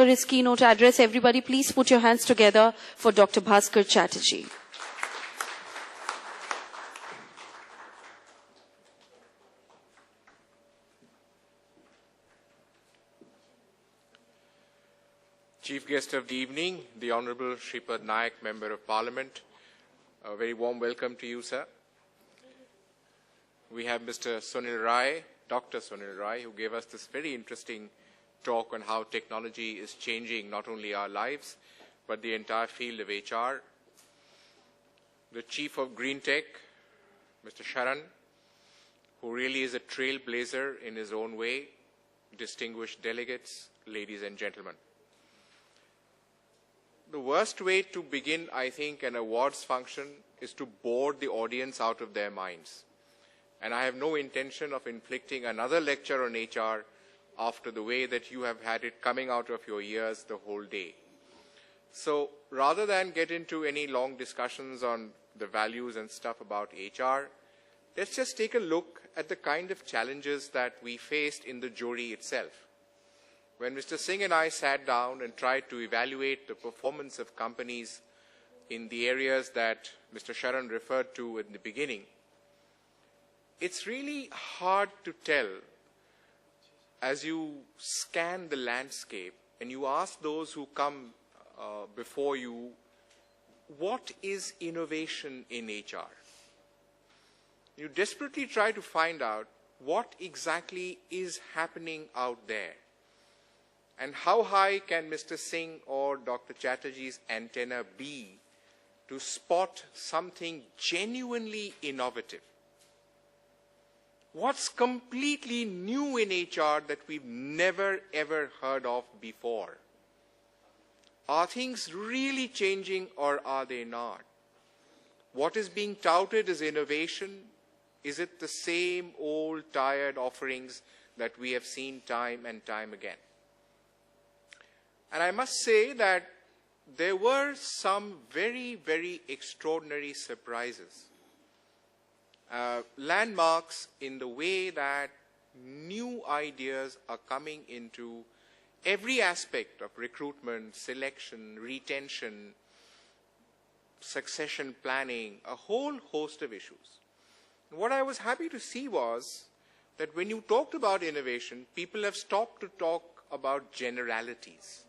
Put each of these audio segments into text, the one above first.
his keynote address. Everybody, please put your hands together for Dr. Bhaskar Chatterjee. Chief guest of the evening, the Honorable Shripad Nayak, Member of Parliament. A very warm welcome to you, sir. We have Mr. Sunil Rai, Dr. Sunil Rai, who gave us this very interesting talk on how technology is changing not only our lives, but the entire field of HR. The Chief of Greentech, Mr. Sharan, who really is a trailblazer in his own way. Distinguished delegates, ladies and gentlemen. The worst way to begin, I think, an awards function is to bore the audience out of their minds. And I have no intention of inflicting another lecture on HR after the way that you have had it coming out of your ears the whole day. So rather than get into any long discussions on the values and stuff about HR, let's just take a look at the kind of challenges that we faced in the jury itself. When Mr. Singh and I sat down and tried to evaluate the performance of companies in the areas that Mr. Sharan referred to in the beginning, it's really hard to tell as you scan the landscape and you ask those who come before you, what is innovation in HR? You desperately try to find out what exactly is happening out there. And how high can Mr. Singh or Dr. Chatterjee's antenna be to spot something genuinely innovative? What's completely new in HR that we've never ever heard of before? Are things really changing or are they not? What is being touted as innovation? Is it the same old tired offerings that we have seen time and time again? And I must say that there were some very, very extraordinary surprises. Landmarks in the way that new ideas are coming into every aspect of recruitment, selection, retention, succession planning, a whole host of issues. And what I was happy to see was that when you talked about innovation, people have stopped to talk about generalities.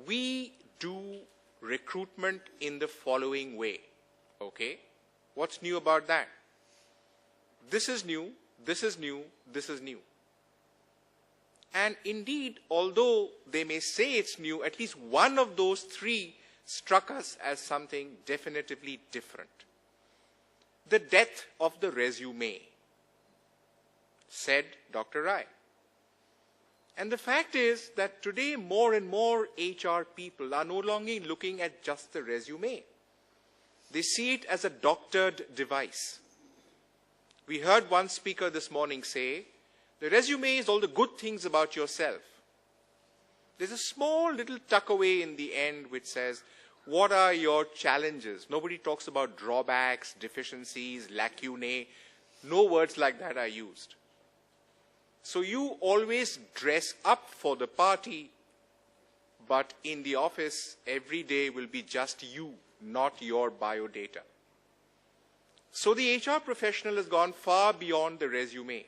We do recruitment in the following way, okay? What's new about that? This is new, this is new, this is new. And indeed, although they may say it's new, at least one of those three struck us as something definitively different. The death of the resume, said Dr. Rai. And the fact is that today more and more HR people are no longer looking at just the resume. They see it as a doctored device. We heard one speaker this morning say, the resume is all the good things about yourself. There's a small little tuck away in the end which says, what are your challenges? Nobody talks about drawbacks, deficiencies, lacunae. No words like that are used. So you always dress up for the party, but in the office, every day will be just you, not your biodata. So the HR professional has gone far beyond the resume,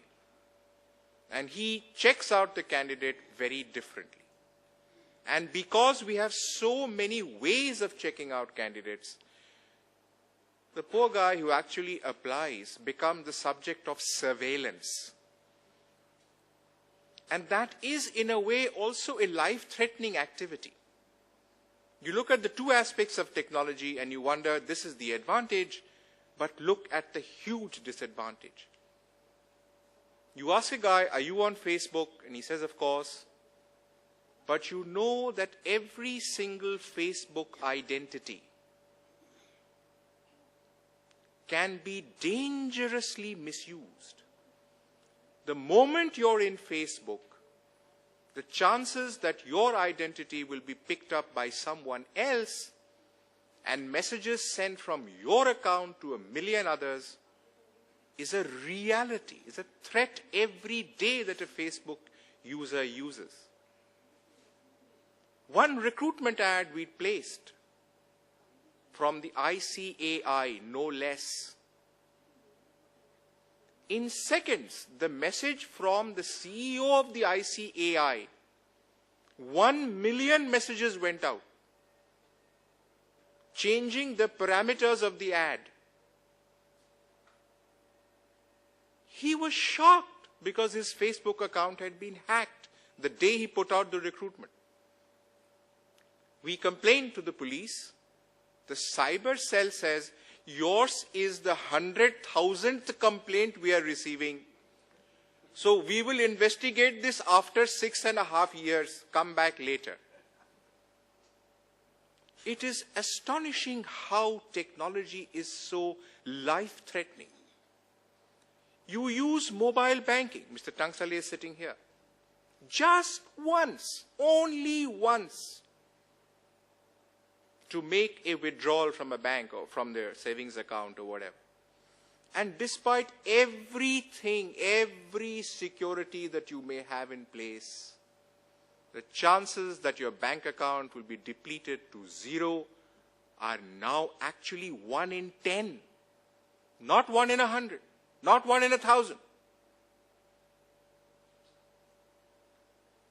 and he checks out the candidate very differently. And because we have so many ways of checking out candidates, the poor guy who actually applies becomes the subject of surveillance. And that is, in a way, also a life-threatening activity. You look at the two aspects of technology and you wonder, this is the advantage, but look at the huge disadvantage. You ask a guy, are you on Facebook? And he says, of course. But you know that every single Facebook identity can be dangerously misused. The moment you're in Facebook, the chances that your identity will be picked up by someone else and messages sent from your account to a million others is a reality, is a threat every day that a Facebook user uses. One recruitment ad we placed from the ICAI, no less. In seconds, the message from the CEO of the ICAI, 1 million messages went out, changing the parameters of the ad. He was shocked because his Facebook account had been hacked the day he put out the recruitment. We complained to the police. The cyber cell says, yours is the 100,000th complaint we are receiving. So we will investigate this after 6.5 years. Come back later. It is astonishing how technology is so life-threatening. You use mobile banking. Mr. Tangsale is sitting here. Just once, only once, to make a withdrawal from a bank or from their savings account or whatever. And despite everything, every security that you may have in place, the chances that your bank account will be depleted to 0 are now actually 1 in 10. Not 1 in 100, not 1 in 1,000.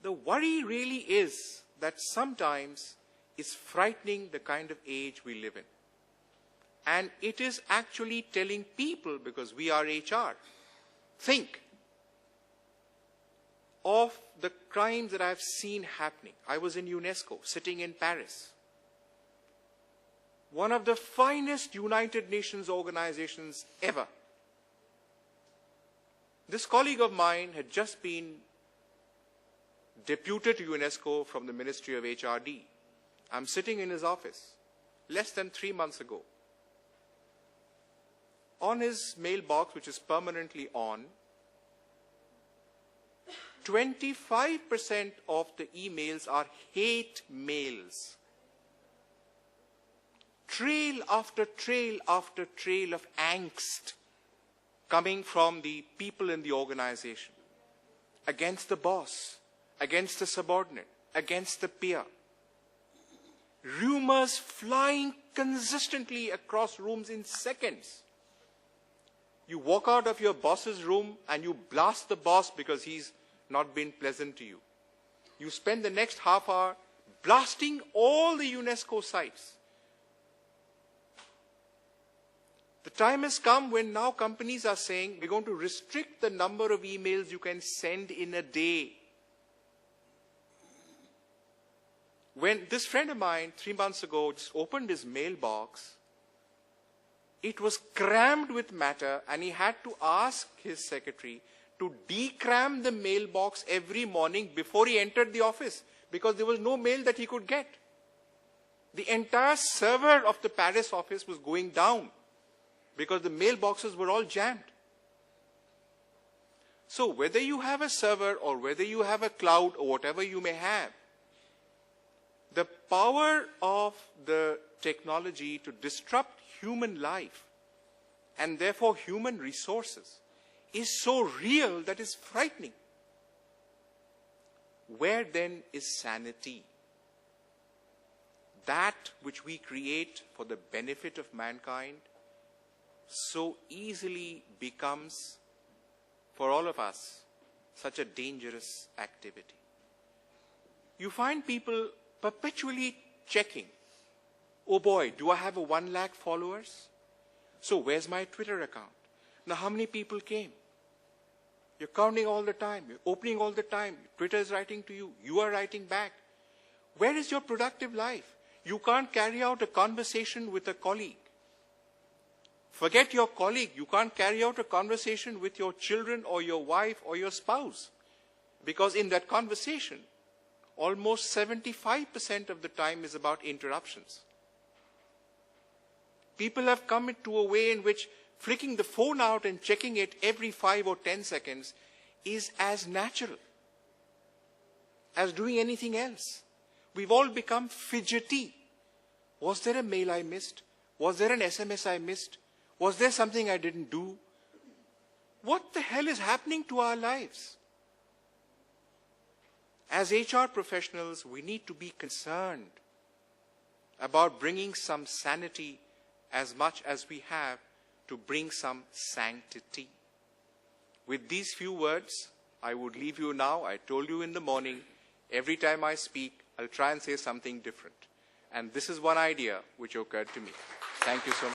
The worry really is that sometimes it's frightening the kind of age we live in. And it is actually telling people, because we are HR, think of the crimes that I've seen happening. I was in UNESCO, sitting in Paris. One of the finest United Nations organizations ever. This colleague of mine had just been deputed to UNESCO from the Ministry of HRD. I'm sitting in his office less than 3 months ago. On his mailbox, which is permanently on, 25% of the emails are hate mails. Trail after trail after trail of angst coming from the people in the organization against the boss, against the subordinate, against the peer. Rumors flying consistently across rooms in seconds. You walk out of your boss's room and you blast the boss because he's not been pleasant to you. You spend the next half hour blasting all the UNESCO sites. The time has come when now companies are saying, we're going to restrict the number of emails you can send in a day. When this friend of mine, 3 months ago, just opened his mailbox, it was crammed with matter, and he had to ask his secretary to decram the mailbox every morning before he entered the office, because there was no mail that he could get. The entire server of the Paris office was going down because the mailboxes were all jammed. So whether you have a server or whether you have a cloud or whatever you may have, the power of the technology to disrupt human life and therefore human resources is so real that it's frightening. Where then is sanity? That which we create for the benefit of mankind so easily becomes, for all of us, such a dangerous activity. You find people perpetually checking, oh boy, do I have a 1 lakh followers? So where's my Twitter account? Now how many people came? You're counting all the time, you're opening all the time, Twitter is writing to you, you are writing back. Where is your productive life? You can't carry out a conversation with a colleague. Forget your colleague, you can't carry out a conversation with your children or your wife or your spouse. Because in that conversation, almost 75% of the time is about interruptions. People have come into a way in which flicking the phone out and checking it every 5 or 10 seconds is as natural as doing anything else. We've all become fidgety. Was there a mail I missed? Was there an SMS I missed? Was there something I didn't do? What the hell is happening to our lives? As HR professionals, we need to be concerned about bringing some sanity as much as we have to bring some sanctity. With these few words, I would leave you now. I told you in the morning, every time I speak, I'll try and say something different. And this is one idea which occurred to me. Thank you so much.